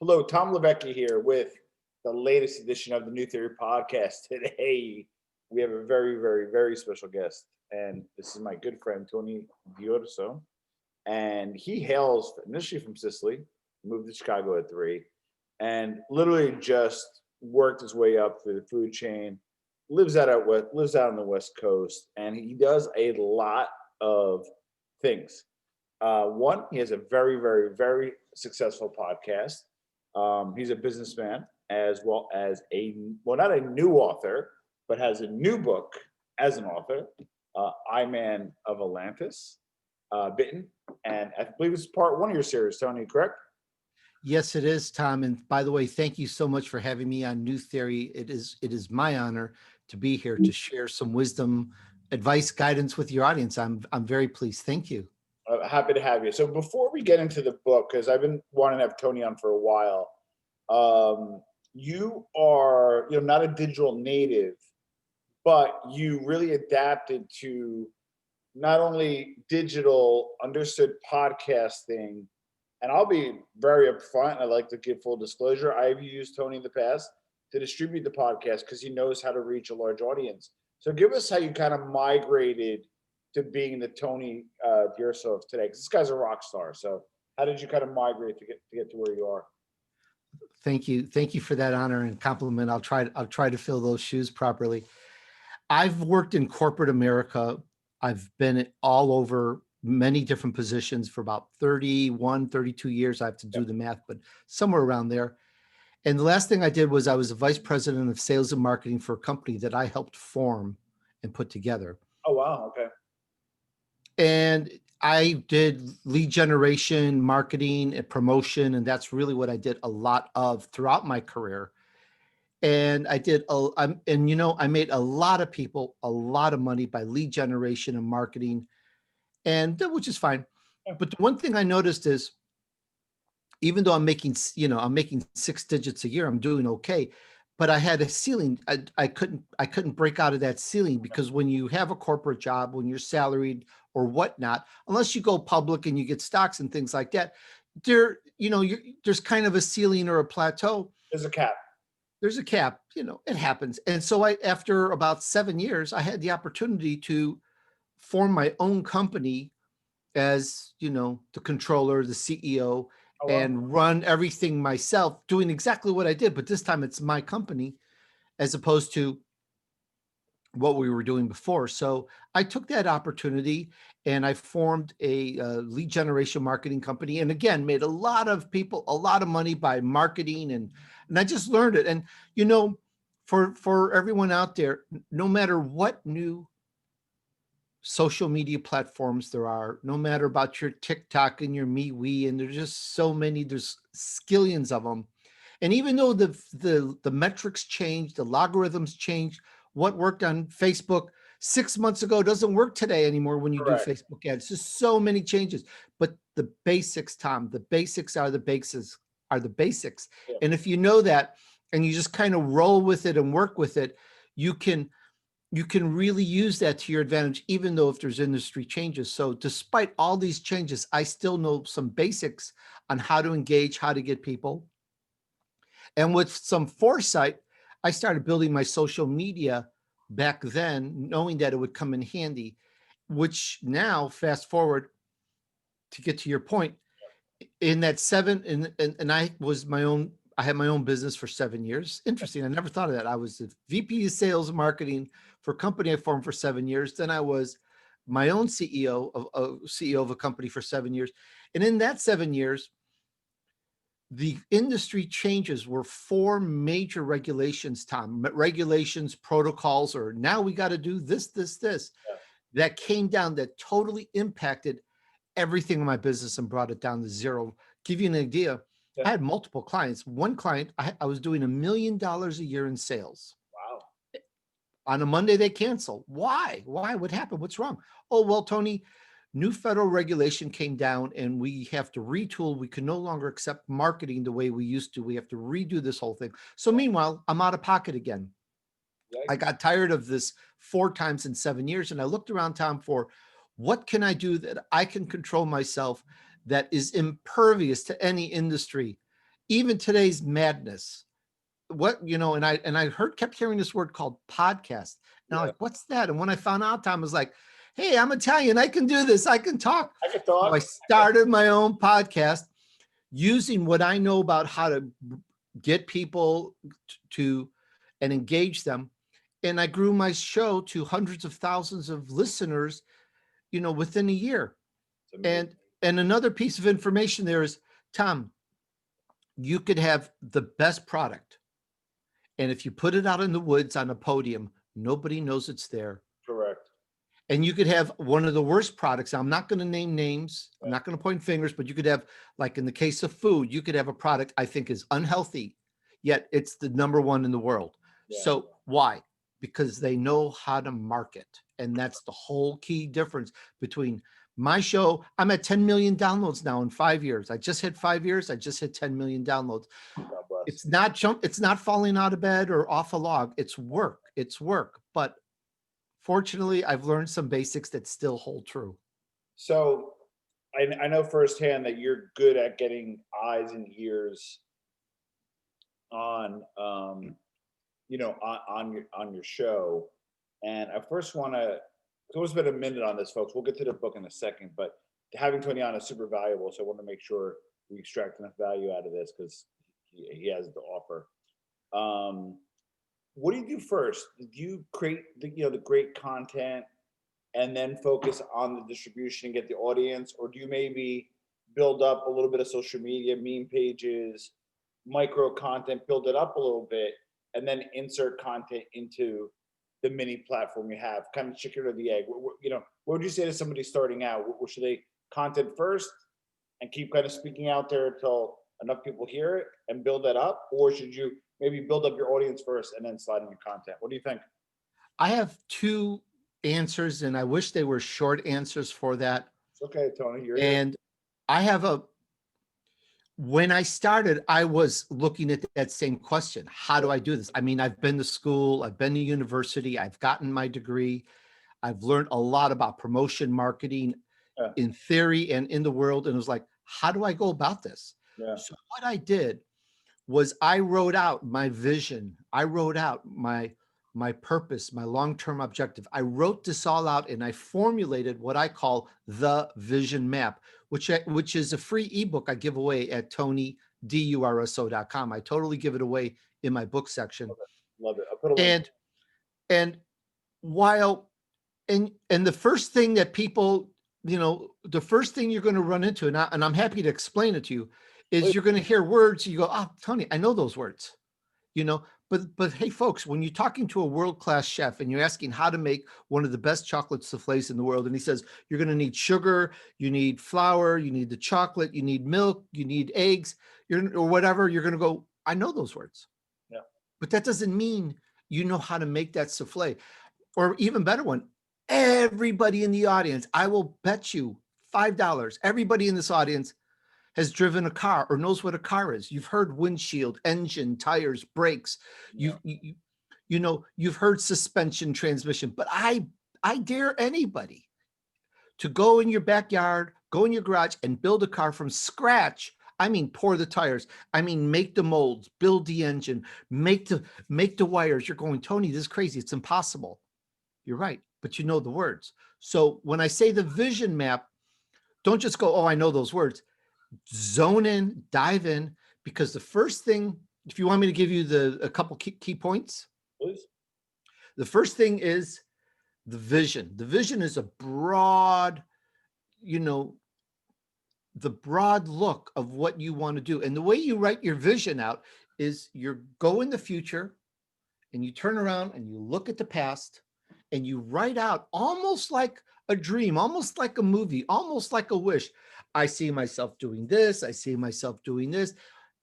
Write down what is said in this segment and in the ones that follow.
Hello, Tom Levecki here with the latest edition of the New Theory podcast. Today, we have a very, very, very special guest, and this is my good friend Tony Durso. And he hails initially from Sicily, moved to Chicago at 3, and literally just worked his way up through the food chain. Lives out on the West Coast, and he does a lot of things. One, he has a very, very, very successful podcast. He's a businessman as well as not a new author, but has a new book as an author, Man of Atlantis, Bitten. And I believe it's part one of your series, Tony, correct? Yes, it is, Tom. And by the way, thank you so much for having me on New Theory. It is my honor to be here to share some wisdom, advice, guidance with your audience. I'm very pleased. Thank you. Happy to have you. So before we get into the book, because I've been wanting to have Tony on for a while, you are not a digital native, but you really adapted to not only digital understood podcasting. And I'll be very upfront. I like to give full disclosure. I've used Tony in the past to distribute the podcast because he knows how to reach a large audience. So give us how you kind of migrated to being the Tony Durso of today. Because this guy's a rock star. So how did you kind of migrate to get to where you are? Thank you. Thank you for that honor and compliment. I'll try to fill those shoes properly. I've worked in corporate America. I've been all over many different positions for about 31, 32 years. I have to do the math, but somewhere around there. And the last thing I did was I was the vice president of sales and marketing for a company that I helped form and put together. Oh, wow. Okay. And I did lead generation, marketing, and promotion, and that's really what I did a lot of throughout my career. And I made a lot of people a lot of money by lead generation and marketing, and which is fine. But the one thing I noticed is, even though I'm making 6 digits a year, I'm doing okay. But I had a ceiling. I couldn't break out of that ceiling because when you have a corporate job, when you're salaried or whatnot, unless you go public and you get stocks and things like that, there's kind of a ceiling or a plateau. There's a cap. There's a cap. It happens. And so after about 7 years, I had the opportunity to form my own company as the controller, the CEO, Oh, wow. and run everything myself, doing exactly what I did, but this time it's my company as opposed to what we were doing before. So I took that opportunity and I formed a lead generation marketing company, and again made a lot of people a lot of money by marketing, and I just learned it. And for everyone out there, no matter what new social media platforms there are, no matter about your TikTok and your MeWe, and there's just so many, there's skillions of them. And even though the metrics change, the logarithms change, what worked on Facebook 6 months ago doesn't work today anymore when you do Correct. Facebook ads. Just so many changes. But the basics, Tom, the basics are the basics are the basics. Yeah. And if you know that and you just kind of roll with it and work with it, you can really use that to your advantage, even though if there's industry changes. So despite all these changes, I still know some basics on how to engage, how to get people. And with some foresight, I started building my social media back then, knowing that it would come in handy, which now, fast forward to get to your point, in that and I had my own business for 7 years. Interesting. I never thought of that. I was the VP of sales and marketing for a company I formed for 7 years. Then I was my own CEO of a company for 7 years. And in that 7 years, the industry changes were 4 major regulations, Tom. Regulations, protocols, or now we got to do this, Yeah. that came down that totally impacted everything in my business and brought it down to zero. Give you an idea. Yeah. I had multiple clients. One client, I was doing $1 million a year in sales. Wow. On a Monday, they cancel. Why? What happened? What's wrong? Oh, well, Tony, new federal regulation came down and we have to retool. We can no longer accept marketing the way we used to. We have to redo this whole thing. So meanwhile, I'm out of pocket again. Right. I got tired of this 4 times in 7 years. And I looked around, Tom, for what can I do that I can control myself that is impervious to any industry. even today's madness, and I kept hearing this word called podcast. And I'm like, what's that? And when I found out, Tom was like, hey, I'm Italian. I can do this. I can talk. I can talk. So I started my own podcast using what I know about how to get people to and engage them. And I grew my show to hundreds of thousands of listeners, within a year. And another piece of information there is, Tom, you could have the best product. And if you put it out in the woods on a podium, nobody knows it's there. Correct. And you could have one of the worst products. I'm not going to name names. I'm not going to point fingers, but you could have, like in the case of food, you could have a product I think is unhealthy, yet it's the number one in the world. Yeah. So why? Because they know how to market. And that's the whole key difference between my show. I'm at 10 million downloads now in 5 years. I just hit 5 years. I just hit 10 million downloads. It's not falling out of bed or off a log. It's work. But fortunately, I've learned some basics that still hold true. So I know firsthand that you're good at getting eyes and ears on on your show. And I first want to, we'll spend a minute on this, folks. We'll get to the book in a second, but having Tony on is super valuable. So I want to make sure we extract enough value out of this because he has to offer. What do you do first? Do you create the great content and then focus on the distribution and get the audience, or do you maybe build up a little bit of social media, meme pages, micro content, build it up a little bit, and then insert content into the mini platform you have? Kind of chicken or the egg. What would you say to somebody starting out? Should they content first and keep kind of speaking out there until enough people hear it and build that up, or should you maybe build up your audience first and then slide in your content? What do you think? I have two answers, and I wish they were short answers for that. It's okay, Tony. You're and here. I have when I started, I was looking at that same question. How do I do this? I mean, I've been to school, I've been to university, I've gotten my degree. I've learned a lot about promotion marketing in theory and in the world. And it was like, how do I go about this? Yeah. So what I did was I wrote out my vision. I wrote out my purpose, my long-term objective. I wrote this all out and I formulated what I call the vision map, which is a free ebook I give away at TonyDurso.com. I totally give it away in my book section. Love it. I'll put a link. And while and the first thing that people, the first thing you're going to run into, and I'm happy to explain it to you, is you're going to hear words. You go, oh, Tony, I know those words, but hey, folks, when you're talking to a world-class chef and you're asking how to make one of the best chocolate souffles in the world, and he says, you're going to need sugar, you need flour, you need the chocolate, you need milk, you need eggs, or whatever, you're going to go, I know those words. Yeah. But that doesn't mean you know how to make that souffle. Or even better one, everybody in the audience, I will bet you $5, everybody in this audience has driven a car or knows what a car is. You've heard windshield, engine, tires, brakes. Yeah. You've heard suspension, transmission. But I dare anybody to go in your backyard, go in your garage and build a car from scratch. I mean, pour the tires. I mean, make the molds, build the engine, make the wires. You're going, Tony, this is crazy. It's impossible. You're right, but you know the words. So when I say the vision map, don't just go, oh, I know those words. Zone in, dive in, because the first thing, if you want me to give you a couple key points, please. The first thing is the vision. The vision is a broad, the broad look of what you want to do. And the way you write your vision out is you go in the future and you turn around and you look at the past and you write out almost like a dream, almost like a movie, almost like a wish. I see myself doing this. I see myself doing this,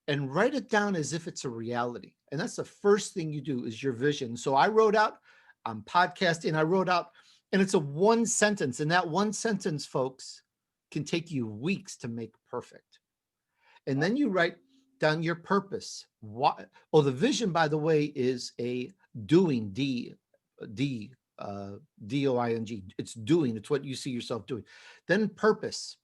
and write it down as if it's a reality. And that's the first thing you do is your vision. So I wrote out, I'm podcasting, I wrote out, and it's a one sentence. And that one sentence, folks, can take you weeks to make perfect. And then you write down your purpose. The vision, by the way, is a doing, D-O-I-N-G. It's doing. It's what you see yourself doing. Then purpose.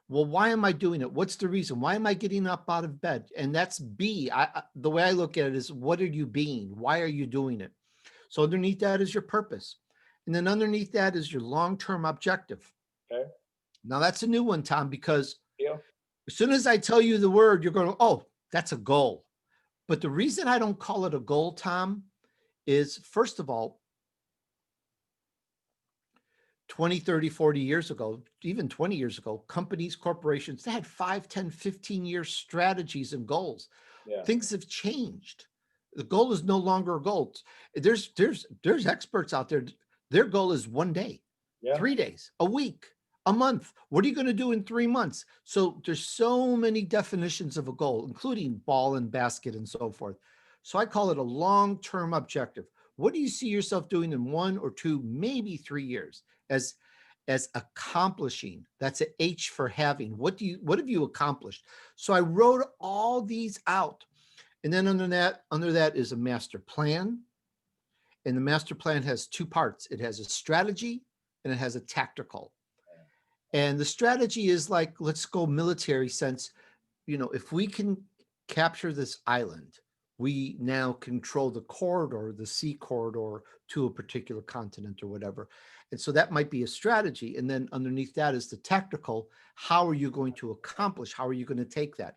Well, why am I doing it? What's the reason? Why am I getting up out of bed? And that's B. The way I look at it is, what are you being? Why are you doing it? So underneath that is your purpose. And then underneath that is your long-term objective. Okay. Now that's a new one, Tom, because Yeah. as soon as I tell you the word, you're going, oh, that's a goal. But the reason I don't call it a goal, Tom, is first of all, 20, 30, 40 years ago, even 20 years ago, companies, corporations, they had 5, 10, 15-year strategies and goals. Yeah. Things have changed. The goal is no longer a goal. There's experts out there. Their goal is 1 day, Yeah. 3 days, a week, a month. What are you going to do in 3 months? So there's so many definitions of a goal, including ball and basket and so forth. So I call it a long-term objective. What do you see yourself doing in 1 or 2, maybe 3 years as accomplishing? That's an H for having. What have you accomplished? So I wrote all these out. And then under that is a master plan. And the master plan has 2 parts. It has a strategy and it has a tactical. And the strategy is like, let's go military sense. If we can capture this island, we now control the corridor, the sea corridor to a particular continent or whatever. And so that might be a strategy. And then underneath that is the tactical. How are you going to accomplish? How are you going to take that?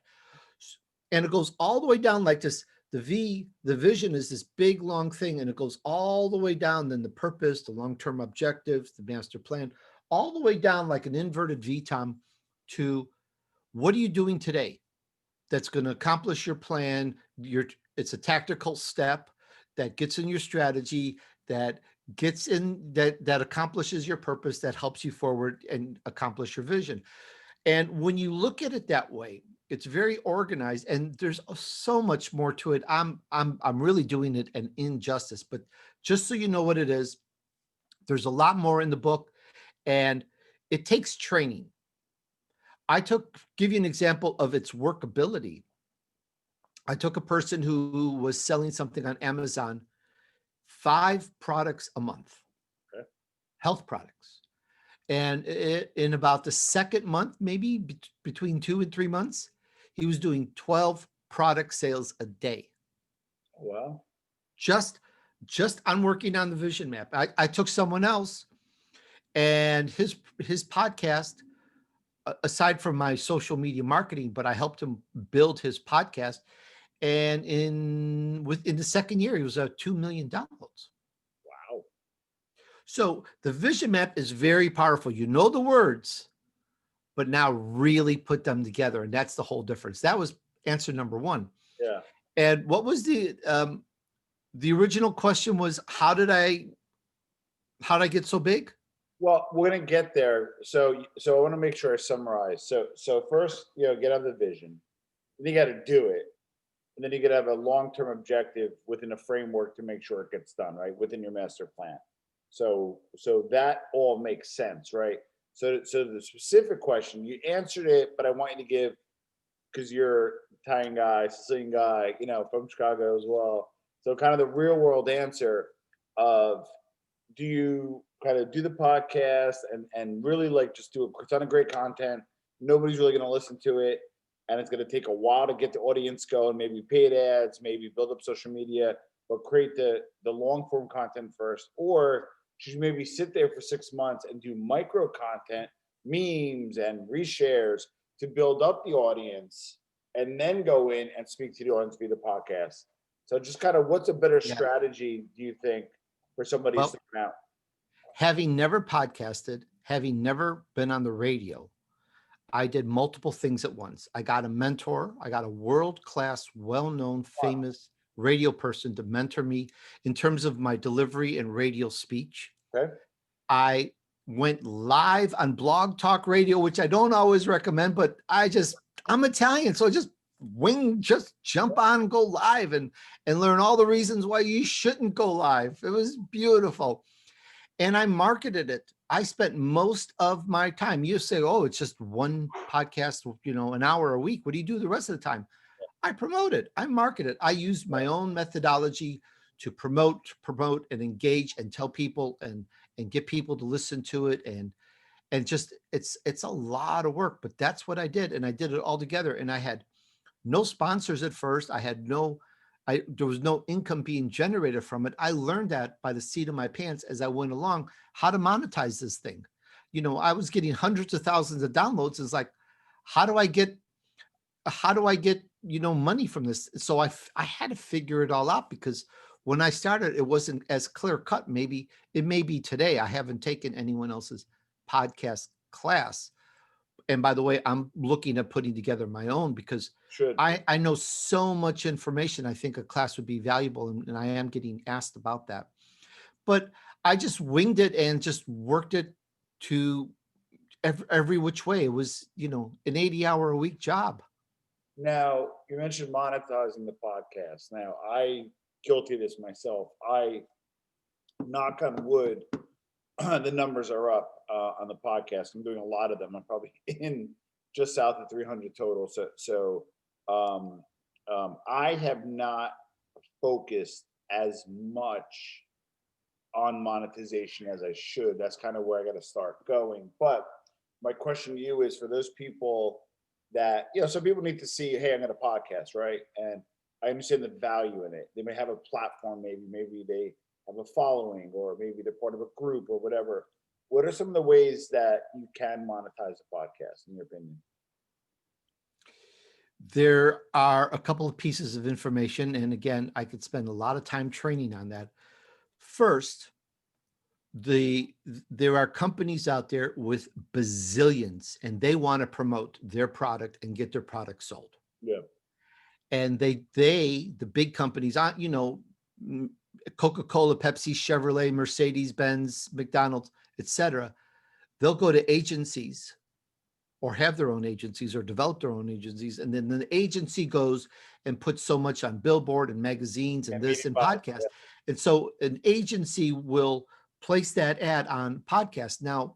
And it goes all the way down like this. The vision is this big, long thing, and it goes all the way down. Then the purpose, the long-term objectives, the master plan, all the way down like an inverted V, Tom, to what are you doing today that's going to accomplish your plan? It's a tactical step that gets in your strategy, that gets in, that accomplishes your purpose, that helps you forward and accomplish your vision. And when you look at it that way, it's very organized, and there's so much more to it. I'm really doing it an injustice, but just so you know what it is, there's a lot more in the book, and it takes training. Give you an example of its workability. I took a person who was selling something on Amazon, 5 products a month, Okay. health products. And in about the second month, maybe between 2 and 3 months, he was doing 12 product sales a day. Wow. Just on working on the vision map. I took someone else, and his podcast, aside from my social media marketing, but I helped him build his podcast. And in the second year, he was at $2 million. Wow. So the vision map is very powerful. You know the words, but now really put them together. And that's the whole difference. That was answer number 1. Yeah. And what was the original question was, how did I get so big? Well, we're gonna get there. So I want to make sure I summarize. So first, get on the vision. Then you got to do it, and then you got to have a long-term objective within a framework to make sure it gets done, right, within your master plan. So that all makes sense, right? So the specific question, you answered it, but I want you to give, because you're Italian guy, Sicilian guy, from Chicago as well. So kind of the real world answer of, do you kind of do the podcast and really like just do a ton of great content? Nobody's really going to listen to it, and it's going to take a while to get the audience going. Maybe paid ads, maybe build up social media, but create the long form content first. Or should you maybe sit there for 6 months and do micro content, memes and reshares to build up the audience, and then go in and speak to the audience via the podcast? So just kind of, what's a better Yeah. strategy, do you think, for somebody Well, starting out? having never podcasted, having never been on the radio, I did multiple things at once. I got a mentor. I got a world-class, well-known, famous radio person to mentor me in terms of my delivery and radio speech. Okay. I went live on Blog Talk Radio, which I don't always recommend, but I'm Italian, so just jump on and go live and learn all the reasons why you shouldn't go live. It was beautiful. And I marketed it. I spent most of my time. You say, oh, it's just one podcast, an hour a week. What do you do the rest of the time? I promote it. I market it. I used my own methodology to promote and engage and tell people and get people to listen to it. and just it's a lot of work, but that's what I did, and I did it all together, and I had no sponsors at first. I had no, there was no income being generated from it. I learned that by the seat of my pants as I went along, how to monetize this thing. I was getting hundreds of thousands of downloads. It's like, how do I get, money from this? So I had to figure it all out, because when I started, it wasn't as clear cut. Maybe it may be today. I haven't taken anyone else's podcast class, and by the way, I'm looking at putting together my own, because Should. I know so much information. I think a class would be valuable, and I am getting asked about that. But I just winged it and just worked it to every which way. It was, an 80-hour-a-week job. Now, you mentioned monetizing the podcast. Now, I guilty of this myself. I knock on wood, the numbers are up on the podcast. I'm doing a lot of them. I'm probably in just south of 300 total. I have not focused as much on monetization as I should. That's kind of where I got to start going. But my question to you is, for those people that, some people need to see, hey, I'm going to podcast, right? And I understand the value in it. They may have a platform, maybe they have a following, or maybe they're part of a group or whatever. What are some of the ways that you can monetize a podcast, in your opinion? There are a couple of pieces of information. And again, I could spend a lot of time training on that. First, there are companies out there with bazillions, and they want to promote their product and get their product sold. Yeah. And the big companies, Coca-Cola, Pepsi, Chevrolet, Mercedes-Benz, McDonald's, etc., they'll go to agencies, or have their own agencies, or develop their own agencies, and then the agency goes and puts so much on billboard and magazines and this and podcast. And so an agency will place that ad on podcast. Now,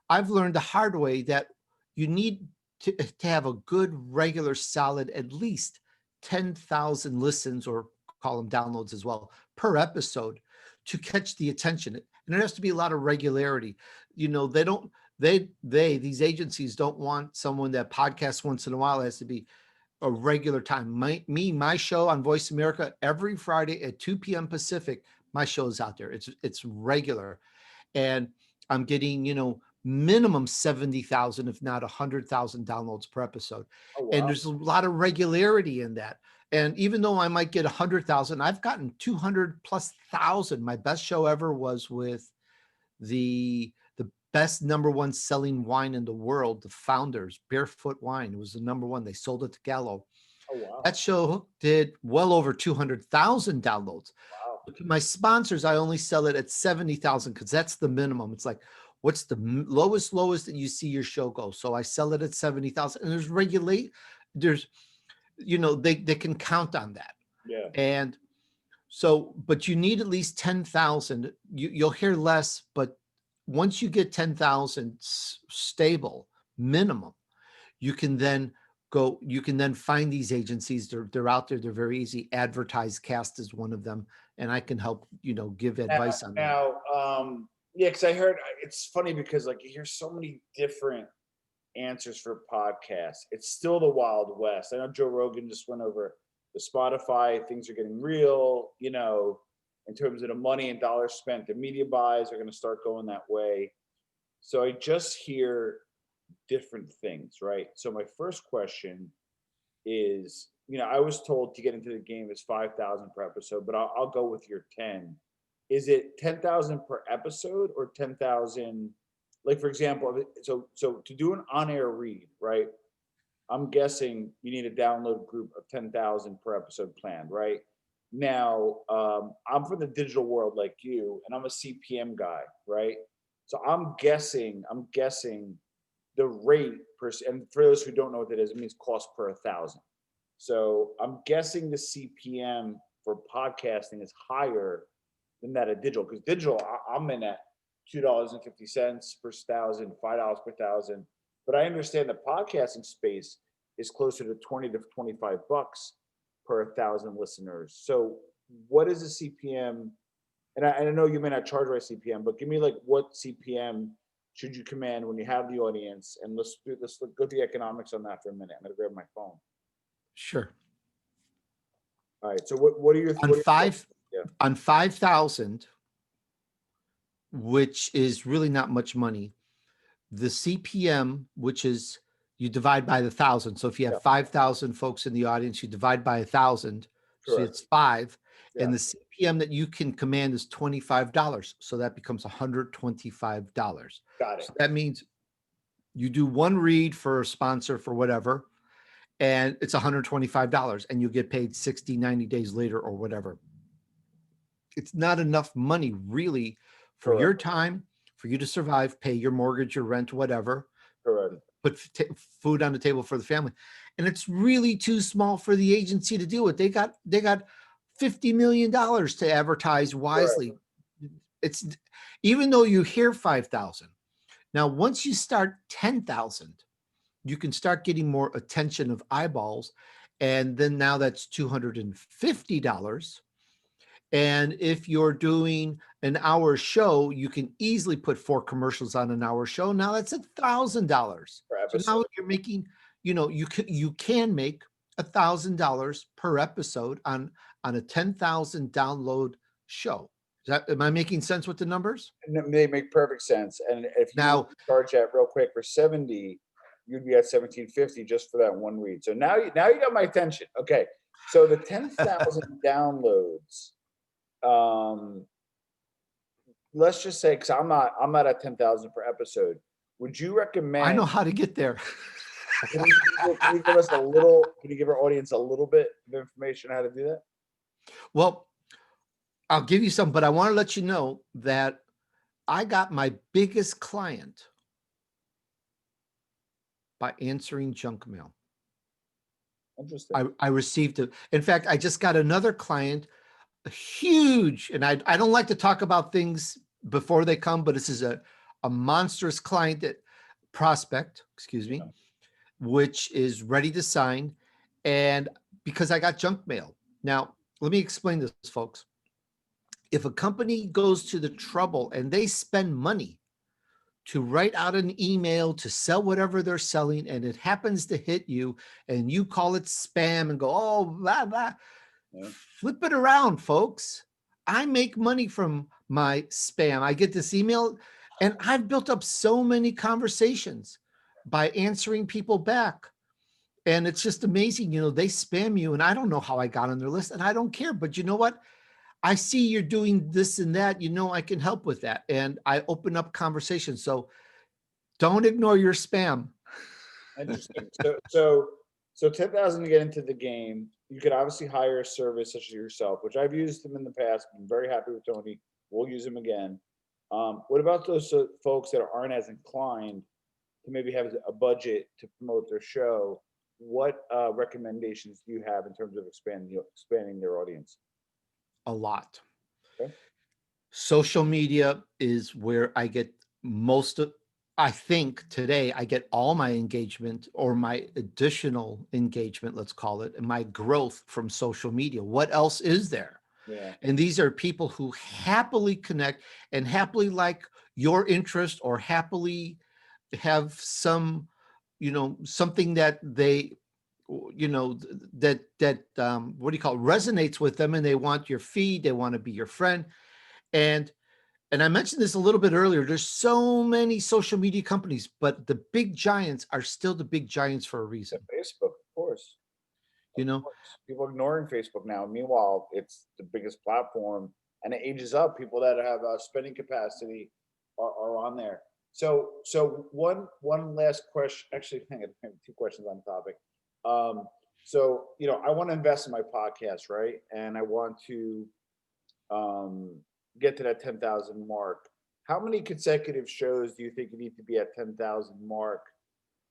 I've learned the hard way that you need to have a good, regular, solid, at least 10,000 listens, or call them downloads as well, per episode, to catch the attention. And there has to be a lot of regularity. These agencies don't want someone that podcasts once in a while. It has to be a regular time. My show on Voice America, every Friday at 2 p.m. Pacific, my show is out there. It's regular. And I'm getting, minimum 70,000, if not 100,000 downloads per episode. Oh, wow. And there's a lot of regularity in that. And even though I might get 100,000, I've gotten 200 plus thousand. My best show ever was with the best #1 selling wine in the world, the Founders Barefoot Wine. It was the #1. They sold it to Gallo. Oh, wow. That show did well over 200,000 downloads. Wow. But to my sponsors, I only sell it at 70,000, because that's the minimum. It's like, what's the lowest that you see your show go? So I sell it at 70,000, and they can count on that. Yeah. And so, but you need at least 10,000. You'll hear less, but once you get 10,000 stable minimum, you can then find these agencies. They're out there. They're very easy. Advertise Cast is one of them, and I can help, give advice on that. Now, yeah, because I heard, it's funny because, like, you hear so many different answers for podcasts. It's still the Wild West. I know Joe Rogan just went over the Spotify. Things are getting real, in terms of the money and dollars spent. The media buys are going to start going that way. So I just hear different things, right? So my first question is, I was told to get into the game is 5,000 per episode, but I'll go with your 10. Is it 10,000 per episode, or 10,000? Like, for example, so to do an on-air read, right? I'm guessing you need a download group of 10,000 per episode planned, right? Now, I'm from the digital world like you, and I'm a CPM guy, right? So I'm guessing the rate per, and for those who don't know what that is, it means cost per 1,000. So I'm guessing the CPM for podcasting is higher than that of digital, because digital, I'm in at $2.50 per 1,000, $5 per 1,000. But I understand the podcasting space is closer to 20 to 25 bucks per 1,000 listeners. So what is the CPM? And I know you may not charge by CPM, but give me, like, what CPM should you command when you have the audience? And let's go through the economics on that for a minute. I'm gonna grab my phone. Sure. All right. So what are your On what are your five, yeah. on 5,000, which is really not much money, the CPM, which is you divide by the 1,000. So if you have Yeah, 5,000 folks in the audience, you divide by 1,000. So correct. it's 5. Yeah, And the CPM that you can command is $25. So that becomes $125. got it. So that means you do one read for a sponsor for whatever, and it's $125 and you get paid 60, 90 days later or whatever. It's not enough money really for your Correct. time, for you to survive, pay your mortgage, your rent, whatever, Correct. put food on the table for the family. And it's really too small for the agency to do it. They got $50 million to advertise Correct. wisely. It's even though you hear 5,000. Now, once you start 10,000, you can start getting more attention of eyeballs. And then now that's $250. And if you're doing an hour show, you can easily put 4 commercials on an hour show. Now that's $1,000. Per So now episode. you're making, you can make $1,000 per episode on a 10,000 download show. Am I making sense with the numbers? And they make perfect sense. And if you Now, charge that real quick for 70, you'd be at 1750 just for that one read. So now you got my attention. Okay. So the 10,000 downloads, let's just say, because I'm not at 10,000 per episode. Would you I know recommend? how to get there. Can you give us a little? Can you give our audience a little bit of information on how to do that? Well, I'll give you some, but I want to let you know that I got my biggest client by answering junk mail. Interesting. I received it. In fact, I just got another client, a huge, and I don't like to talk about things before they come, but this is a monstrous client prospect, excuse me, Yeah. which is ready to sign. And because I got junk mail. Now, let me explain this, folks. If a company goes to the trouble and they spend money to write out an email to sell whatever they're selling, and it happens to hit you and you call it spam and go, oh, blah, blah. Yeah. Flip it around, folks. I make money from my spam. I get this email and I've built up so many conversations by answering people back. And it's just amazing. They spam you and I don't know how I got on their list and I don't care. But you know what? I see you're doing this and that, I can help with that. And I open up conversations. So don't ignore your spam. Interesting. So 10,000 to get into the game. You could obviously hire a service such as yourself, which I've used them in the past. I'm very happy with Tony. We'll use him again. What about those folks that aren't as inclined to maybe have a budget to promote their show? What recommendations do you have in terms of expanding their audience? A lot. Okay. Social media is where I get most of, I think today I get all my engagement or my additional engagement, let's call it, and my growth from social media. What else is there? Yeah. And these are people who happily connect and happily like your interest or happily have some, something that they, what do you call it, resonates with them, and they want your feed, they want to be your friend. And I mentioned this a little bit earlier, there's so many social media companies, but the big giants are still the big giants for a reason. Facebook, of course. You Of know, course. People are ignoring Facebook now. Meanwhile, it's the biggest platform, and it ages up. People that have spending capacity are on there. So one last question. Actually, I have 2 questions on the topic. I want to invest in my podcast, right? And I want to um, get to that 10,000 mark. How many consecutive shows do you think you need to be at 10,000 mark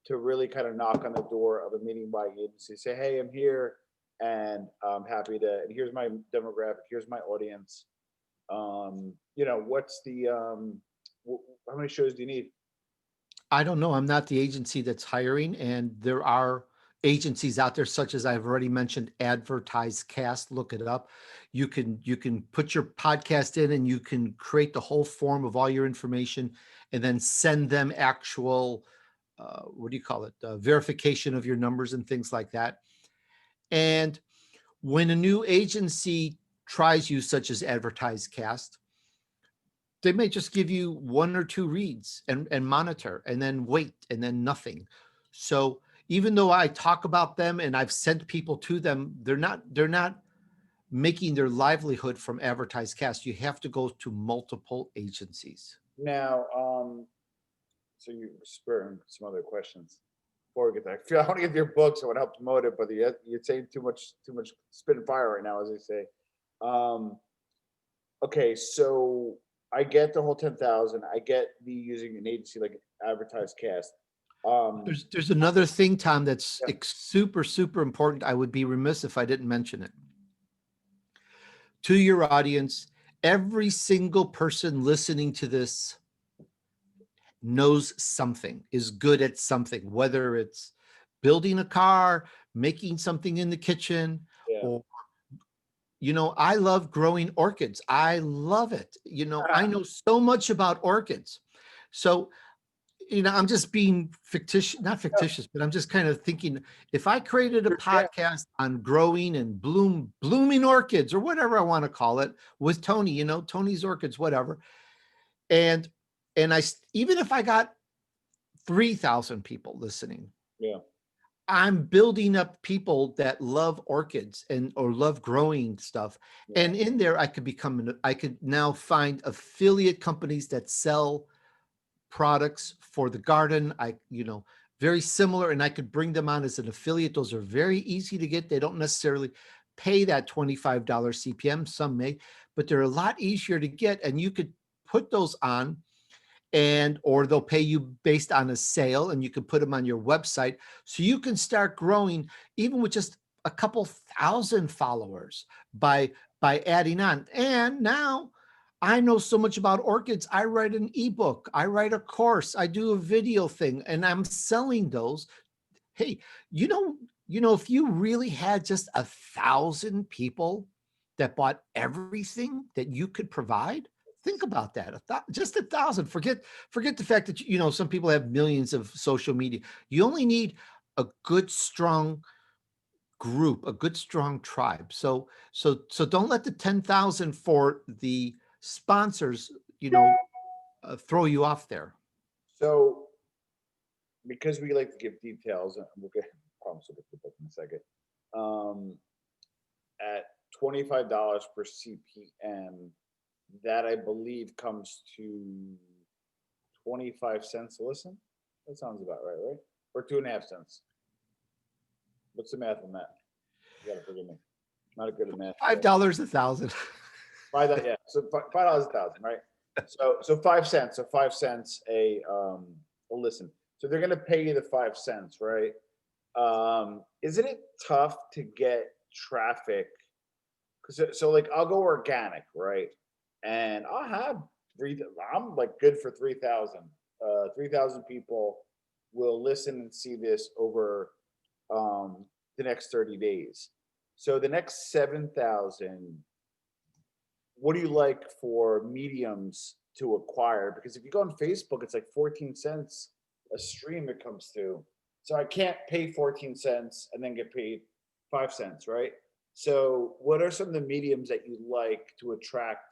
to really kind of knock on the door of a meeting by agency? Say, hey, I'm here and I'm happy to, and here's my demographic, here's my audience. What's the, how many shows do you need? I don't know. I'm not the agency that's hiring, and there are agencies out there, such as I've already mentioned, Advertise Cast, look it up. You can put your podcast in and you can create the whole form of all your information and then send them actual, what do you call it? Verification of your numbers and things like that. And when a new agency tries you, such as Advertise Cast, they may just give you 1 or 2 reads and monitor and then wait and then nothing. So even though I talk about them and I've sent people to them, they're not making their livelihood from Advertise Cast. You have to go to multiple agencies. Now, so you spurring some other questions before we get there. I feel I want to get to your books. I want to help promote it, but you're saying too much spit and fire right now, as they say. Um, okay, so I get the whole 10,000. I get the using an agency like Advertise Cast. There's another thing, Tom, that's Yeah. super, super important. I would be remiss if I didn't mention it. To your audience, every single person listening to this knows something, is good at something, whether it's building a car, making something in the kitchen, Yeah. or, I love growing orchids. I love it. I know so much about orchids. So, I'm just being fictitious, not fictitious, but I'm just kind of thinking, if I created a Yeah. podcast on growing and blooming orchids, or whatever I want to call it, with Tony, Tony's Orchids, whatever. And even if I got 3,000 people listening, Yeah. I'm building up people that love orchids or love growing stuff. Yeah. And in there, I could now find affiliate companies that sell products for the garden. Very similar, and I could bring them on as an affiliate. Those are very easy to get. They don't necessarily pay that $25 CPM. Some may, but they're a lot easier to get. And you could put those on, or they'll pay you based on a sale, and you can put them on your website. So you can start growing even with just a couple thousand followers by adding on. And now I know so much about orchids. I write an ebook, I write a course, I do a video thing, and I'm selling those. Hey, if you really had just 1,000 people that bought everything that you could provide, think about that. Just 1,000. Forget the fact that some people have millions of social media. You only need a good, strong group, a good, strong tribe. So don't let the 10,000 for the sponsors, throw you off there. So because we like to give details, and we'll get promise we'll get the book in a second. At $25 per CPM, that I believe comes to 25 cents a listen. That sounds about right? Or 2.5 cents. What's the math on that? You gotta forgive me. Not a good at math. $5 1,000. Yeah. So $5 1,000, right? So 5 cents. So 5 cents a listen. So they're gonna pay you the 5 cents, right? Isn't it tough to get traffic? Because so like I'll go organic, right? And I'll have I'm like good for 3,000. 3,000 people will listen and see this over the next 30 days. So the next 7,000, what do you like for mediums to acquire? Because if you go on Facebook, it's like 14 cents a stream it comes to. So I can't pay 14 cents and then get paid 5 cents, right? So what are some of the mediums that you like to attract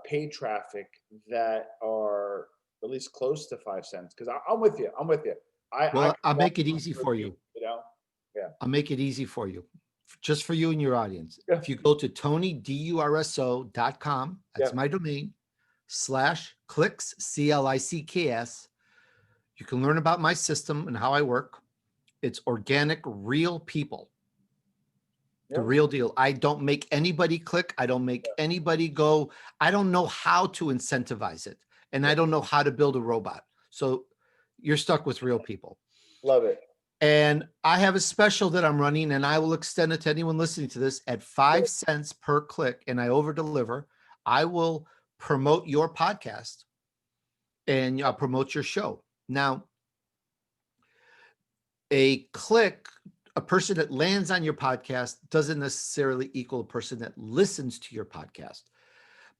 paid traffic that are at least close to 5 cents? Because I'm with you. I'm with you. Well, I'll want make it easy for you. Yeah. I'll make it easy for you, just for you and your audience. Yeah. If you go to TonyDurso.com, that's my domain, /clicks, CLICKS, you can learn about my system and how I work. It's organic, real people. The real deal. I don't make anybody click. I don't make anybody go. I don't know how to incentivize it. And I don't know how to build a robot. So you're stuck with real people. Love it. And I have a special that I'm running, and I will extend it to anyone listening to this at 5 cents per click, and I over deliver. I will promote your podcast and I'll promote your show. Now, a click, a person that lands on your podcast doesn't necessarily equal a person that listens to your podcast.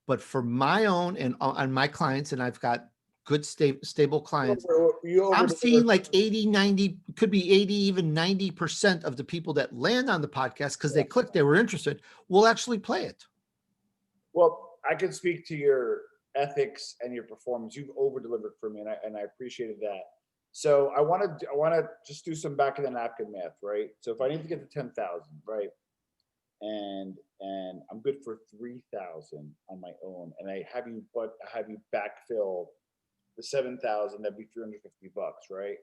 But for my own and on my clients, and I've got good stable clients, I'm seeing like 80, 90, could be 80, even 90% of the people that land on the podcast because they clicked, they were interested, will actually play it. Well, I can speak to your ethics and your performance. You've over delivered for me, and I appreciated that. So I want to just do some back of the napkin math, right? So if I need to get to 10,000, right, and I'm good for 3,000 on my own, and I have you backfill the 7,000, that'd be $350, right?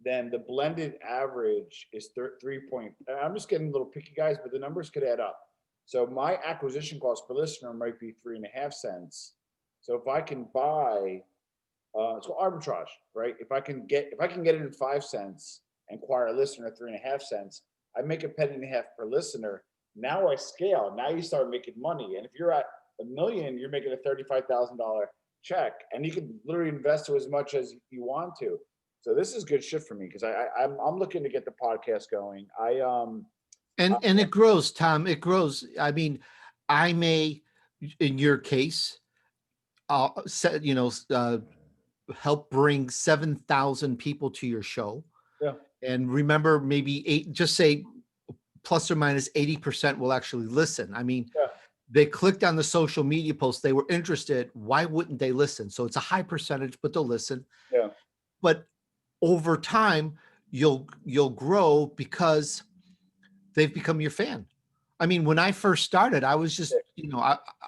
Then the blended average is 3 point. I'm just getting a little picky, guys, but the numbers could add up. So my acquisition cost per listener might be 3.5 cents. So if I can buy, it's called arbitrage, right? If I can get it in 5 cents and acquire a listener at 3.5 cents, I make a penny and a half per listener. Now I scale. Now you start making money. And if you're at $1 million, you're making a $35,000 check, and you can literally invest to as much as you want to. So this is good shit for me because I'm looking to get the podcast going. And it grows, Tom. It grows. I mean, I may, in your case, help bring 7,000 people to your show. Yeah. And remember, maybe just say plus or minus 80% will actually listen. I mean, Yeah. They clicked on the social media post, they were interested. Why wouldn't they listen? So it's a high percentage, but they'll listen. Yeah. But over time, you'll grow because they've become your fan. I mean, when I first started, I was just,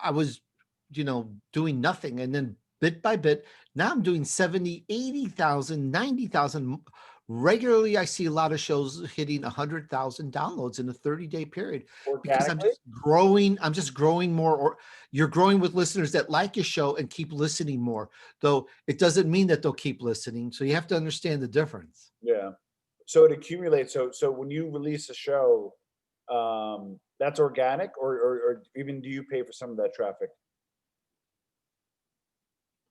I was, doing nothing. And then bit by bit, now I'm doing 70, 80,000, 90,000. Regularly, I see a lot of shows hitting 100,000 downloads in a 30-day period because I'm just growing more. Or you're growing with listeners that like your show and keep listening more, though it doesn't mean that they'll keep listening. So you have to understand the difference. Yeah. So it accumulates. So when you release a show, that's organic, or even do you pay for some of that traffic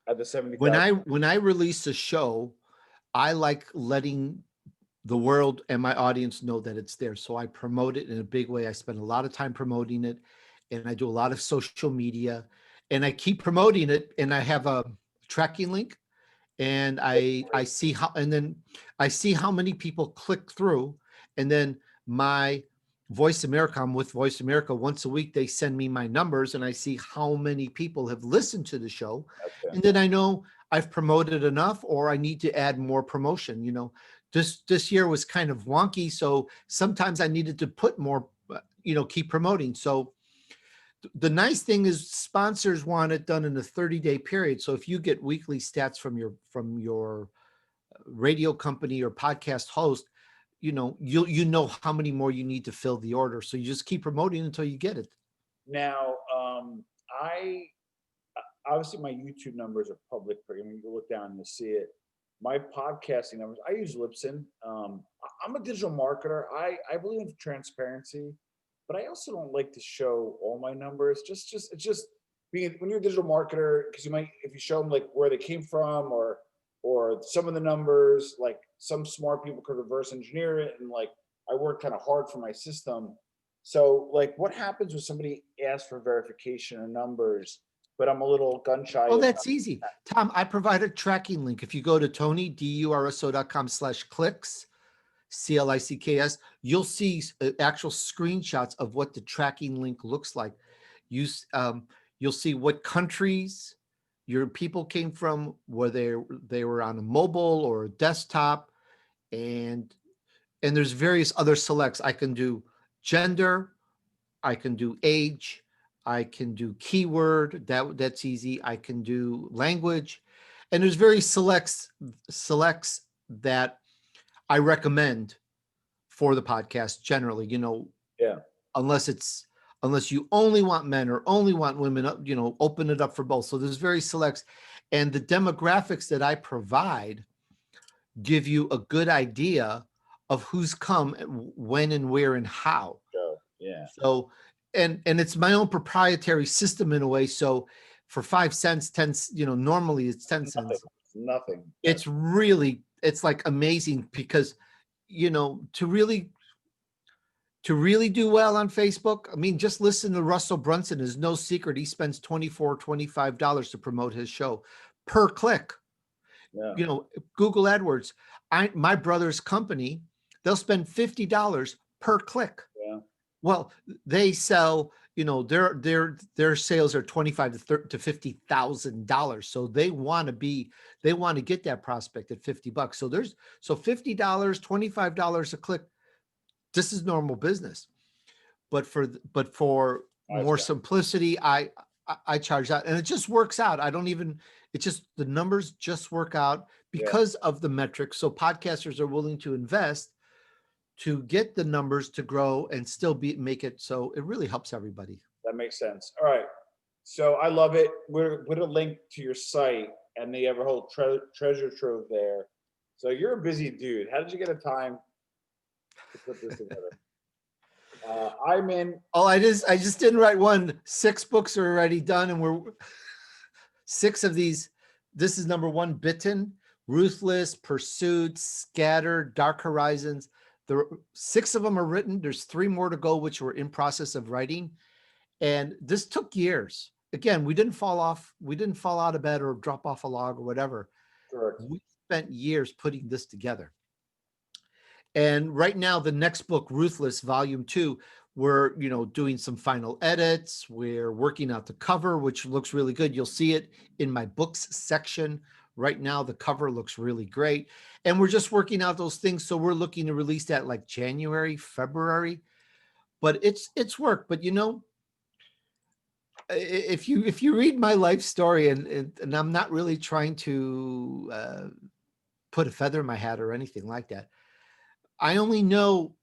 at the 70,000? When I release a show, I like letting the world and my audience know that it's there. So I promote it in a big way. I spend a lot of time promoting it, and I do a lot of social media, and I keep promoting it. And I have a tracking link, and I see how many people click through, and then my I'm with Voice America once a week. They send me my numbers, and I see how many people have listened to the show, and then I know I've promoted enough, or I need to add more promotion. This year was kind of wonky, so sometimes I needed to put more, keep promoting. So the nice thing is sponsors want it done in a 30-day period. So if you get weekly stats from your radio company or podcast host, you'll know how many more you need to fill the order. So you just keep promoting until you get it. Now, I obviously my YouTube numbers are public. I mean, you can look down and see it. My podcasting numbers, I use Libsyn. I'm a digital marketer. I believe in transparency, but I also don't like to show all my numbers. It's just being when you're a digital marketer, because you might, if you show them like where they came from, or some of the numbers, like some smart people could reverse engineer it, and like I work kind of hard for my system. So like, what happens when somebody asks for verification of numbers, but I'm a little gun shy? Oh, that's easy. Tom, I provide a tracking link. If you go to TonyDurso.com/clicks, CLICKS, you'll see actual screenshots of what the tracking link looks like. You'll see what countries your people came from, whether they were on a mobile or a desktop, and there's various other selects. I can do gender, I can do age, I can do keyword. That's easy. I can do language, and there's very selects that I recommend for the podcast generally. Yeah. Unless you only want men or only want women, open it up for both. So there's very selects, and the demographics that I provide give you a good idea of who's come, when and where and how. Yeah. So, and it's my own proprietary system in a way. So for 5 cents, 10, normally it's 10 cents. Nothing. It's like amazing because to really do well on Facebook, I mean, just listen to Russell Brunson. Is no secret. He spends $25 to promote his show per click. Yeah. Google AdWords. My brother's company, they'll spend $50 per click. Yeah. Well, they sell, their sales are $25,000 to $50,000. So they want to get that prospect at $50. So $50, $25 a click. This is normal business. But for more simplicity, I charge that, and it just works out. The numbers just work out because of the metrics. So podcasters are willing to invest to get the numbers to grow and still make it. So it really helps everybody. That makes sense. All right. So I love it. We're going to link to your site, and they have a whole treasure trove there. So you're a busy dude. How did you get a time to put this together? I'm in. Oh, I just didn't write one. 6 books are already done, and we're 6 of these. This is number 1, Bitten, Ruthless, Pursuit, Scattered, Dark Horizons. 6 of them are written. There's 3 more to go, which we're in process of writing. And this took years. Again, we didn't fall out of bed or drop off a log or whatever. Correct. We spent years putting this together. And right now, the next book, Ruthless, Volume 2, we're doing some final edits. We're working out the cover, which looks really good. You'll see it in my books section. Right now, the cover looks really great. And we're just working out those things. So we're looking to release that like January, February. But it's work. But if you read my life story, and I'm not really trying to put a feather in my hat or anything like that. I only know,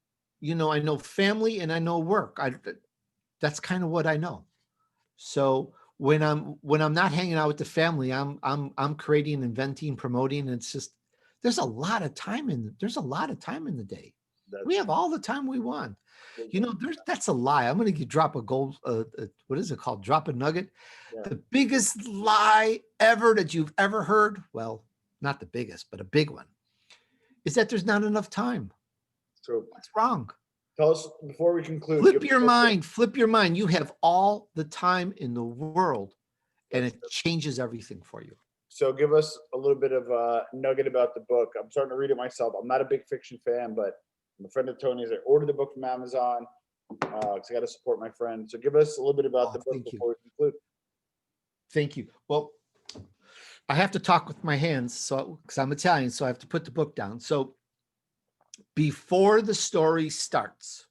I know family and I know work. That's kind of what I know. So when I'm not hanging out with the family, I'm creating, inventing, promoting. And it's just, there's a lot of time in the day. We have all the time we want. That's a lie. I'm going to drop a gold, what is it called? Drop a nugget. Yeah. The biggest lie ever that you've ever heard. Well, not the biggest, but a big one, is that there's not enough time. True. What's wrong? Tell us before we conclude. Flip your mind. You have all the time in the world, and it changes everything for you. So give us a little bit of a nugget about the book. I'm starting to read it myself. I'm not a big fiction fan, but I'm a friend of Tony's. I ordered the book from Amazon because I got to support my friend. So give us a little bit about the book before we conclude. Thank you. Well, I have to talk with my hands, because I'm Italian, so I have to put the book down. So before the story starts,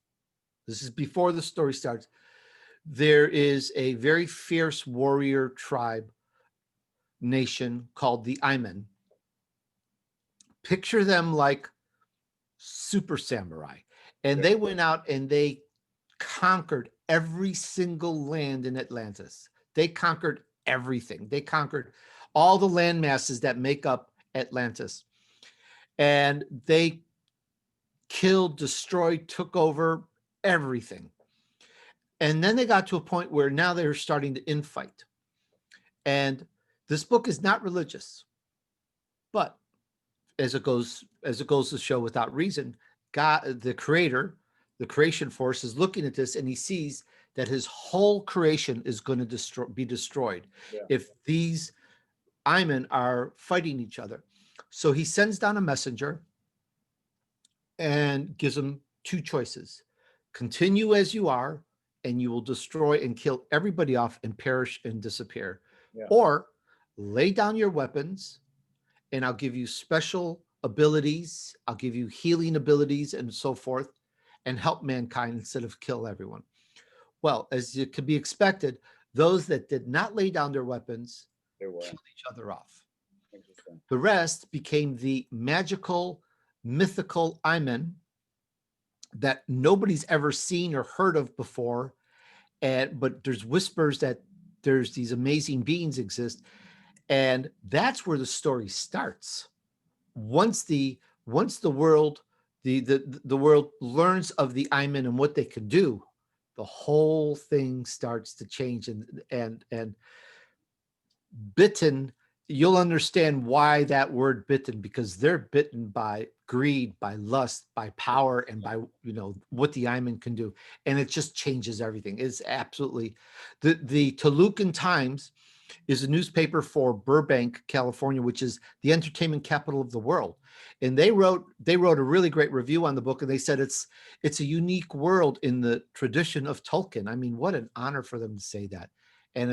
there is a very fierce warrior tribe nation called the Iman. Picture them like super samurai. And they went out and they conquered every single land in Atlantis. They conquered everything. They conquered all the land masses that make up Atlantis. And they killed, destroyed, took over everything. And then they got to a point where now they're starting to infight. And this book is not religious, but as it goes to show without reason, God, the creator, the creation force, is looking at this and he sees that his whole creation is going to be destroyed if these Iman are fighting each other. So he sends down a messenger and gives them 2 choices. Continue as you are, and you will destroy and kill everybody off and perish and disappear. Yeah. Or lay down your weapons, and I'll give you special abilities. I'll give you healing abilities and so forth, and help mankind instead of kill everyone. Well, as it could be expected, those that did not lay down their weapons killed each other off. The rest became the magical, mythical Iman that nobody's ever seen or heard of before. But there's whispers that there's these amazing beings exist. And that's where the story starts. Once the world, the world learns of the Iman and what they can do, the whole thing starts to change. And bitten, you'll understand why that word bitten, because they're bitten by greed, by lust, by power, and by, what the Iman can do. And it just changes everything. It's absolutely the Tolucan Times is a newspaper for Burbank, California, which is the entertainment capital of the world. And they wrote a really great review on the book, and they said it's a unique world in the tradition of Tolkien. I mean, what an honor for them to say that. And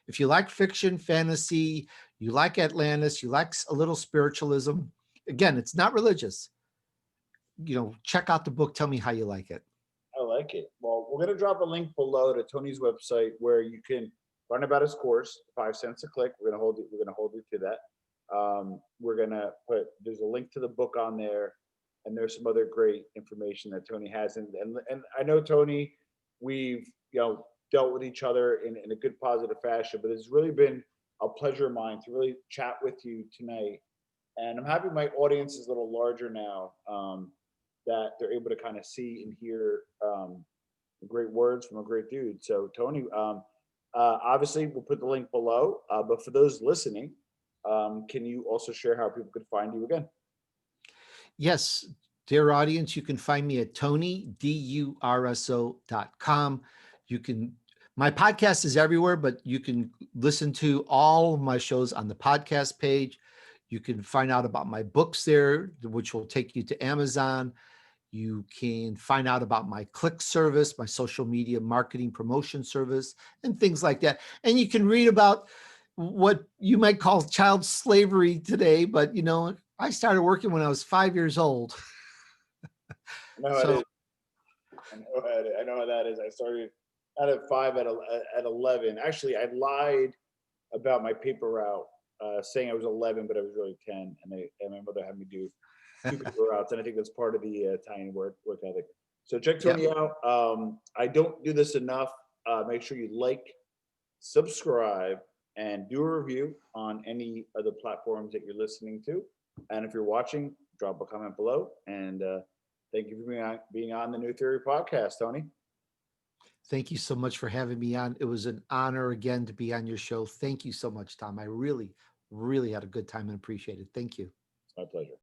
if you like fiction, fantasy, you like Atlantis, you like a little spiritualism. Again, it's not religious. Check out the book. Tell me how you like it. I like it. Well, we're gonna drop a link below to Tony's website where you can learn about his course. 5 cents a click. We're gonna hold it. We're gonna hold you to that. We're gonna put. There's a link to the book on there, and there's some other great information that Tony has. And I know Tony, we've dealt with each other in a good positive fashion, but it's really been a pleasure of mine to really chat with you tonight. And I'm happy my audience is a little larger now. That they're able to kind of see and hear great words from a great dude. So Tony, obviously we'll put the link below. But for those listening, can you also share how people could find you again? Yes, dear audience, you can find me at TonyDurso.com. My podcast is everywhere, but you can listen to all of my shows on the podcast page. You can find out about my books there, which will take you to Amazon. You can find out about my click service, my social media marketing promotion service, and things like that. And you can read about what you might call child slavery today, but I started working when I was 5 years old. I know how it So is. I know how that is. I started out at 5 at 11. Actually, I lied about my paper route, saying I was 11, but I was really 10, and my mother had me do 2 paper routes, and I think that's part of the Italian work ethic. So check yeah, Tony out. I don't do this enough. Make sure you like, subscribe, and do a review on any of the platforms that you're listening to. And if you're watching, drop a comment below. And thank you for being on the New Theory podcast, Tony. thank you so much for having me on. It was an honor again to be on your show. Thank you so much, Tom. I really, really had a good time and appreciate it. Thank you. It's my pleasure.